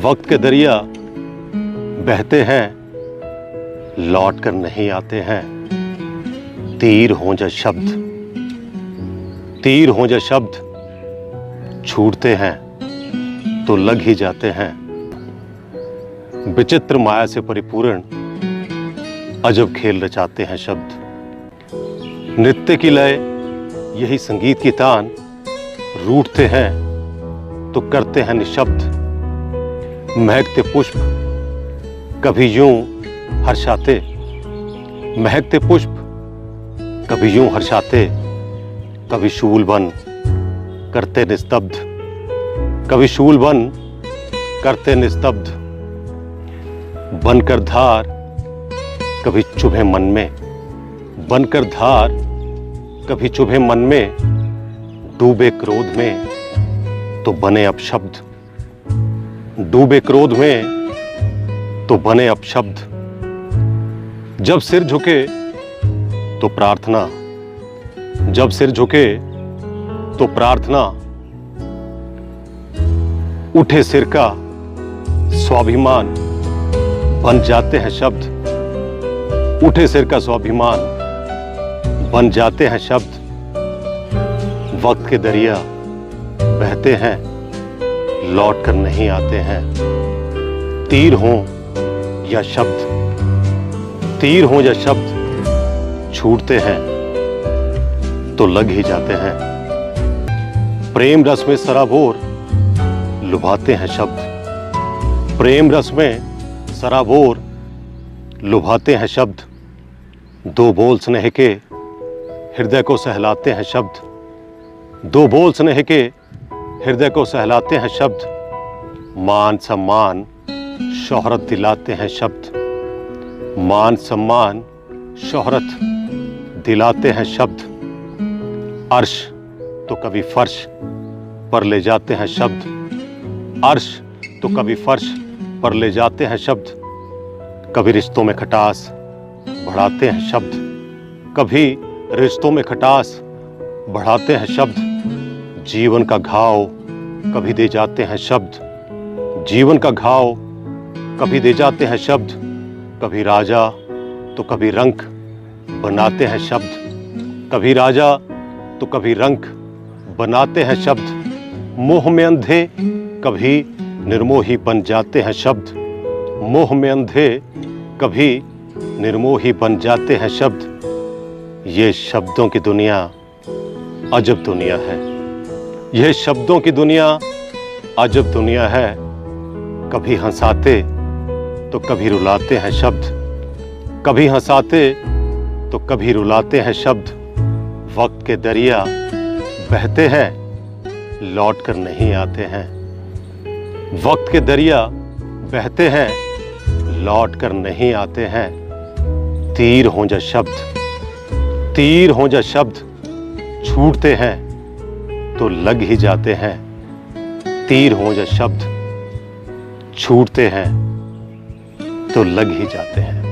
वक्त के दरिया बहते हैं, लौट कर नहीं आते हैं। तीर हों जा शब्द, तीर हों जा शब्द, छूटते हैं तो लग ही जाते हैं। विचित्र माया से परिपूर्ण अजब खेल रचाते हैं शब्द। नृत्य की लय यही संगीत की तान, रूठते हैं तो करते हैं निशब्द। महकते पुष्प कभी यूं हर्षाते, महकते पुष्प कभी यूं हर्षाते, कभी शूल बन करते निस्तब्ध, कभी शूल बन करते निस्तब्ध। बनकर धार कभी चुभे मन में, बनकर धार कभी चुभे मन में, डूबे क्रोध में तो बने अपशब्द, डूबे क्रोध में तो बने अपशब्द। जब सिर झुके तो प्रार्थना, जब सिर झुके तो प्रार्थना, उठे सिर का स्वाभिमान बन जाते हैं शब्द, उठे सिर का स्वाभिमान बन जाते हैं शब्द। वक्त के दरिया बहते हैं, लौट कर नहीं आते हैं। तीर हों या शब्द, तीर हों या शब्द, छूटते हैं तो लग ही जाते हैं। प्रेम रस में सराबोर लुभाते हैं शब्द, प्रेम रस में सराबोर लुभाते हैं शब्द। दो बोल स्नेह के हृदय को सहलाते हैं शब्द, दो बोल स्नेह के हृदय को सहलाते हैं शब्द। मान सम्मान शोहरत दिलाते हैं शब्द, मान सम्मान शोहरत दिलाते हैं शब्द। अर्श तो कभी फर्श पर ले जाते हैं शब्द, अर्श तो कभी फर्श पर ले जाते हैं शब्द। कभी रिश्तों में खटास बढ़ाते हैं शब्द, कभी रिश्तों में खटास बढ़ाते हैं शब्द। जीवन का घाव कभी दे जाते हैं शब्द, जीवन का घाव कभी दे जाते हैं शब्द। कभी राजा तो कभी रंक बनाते हैं शब्द, कभी राजा तो कभी रंक बनाते हैं शब्द। मोह में अंधे कभी निर्मोही बन जाते हैं शब्द, मोह में अंधे कभी निर्मोही बन जाते हैं शब्द। ये शब्दों की दुनिया अजब दुनिया है, यह शब्दों की दुनिया अजब दुनिया है। कभी हंसाते तो कभी रुलाते हैं शब्द, कभी हंसाते तो कभी रुलाते हैं शब्द। वक्त के दरिया बहते हैं, लौट कर नहीं आते हैं। वक्त के दरिया बहते हैं, लौट कर नहीं आते हैं। तीर हों जा शब्द, तीर हों जा शब्द, छूटते हैं तो लग ही जाते हैं। तीर हों जा शब्द, छूटते हैं तो लग ही जाते हैं।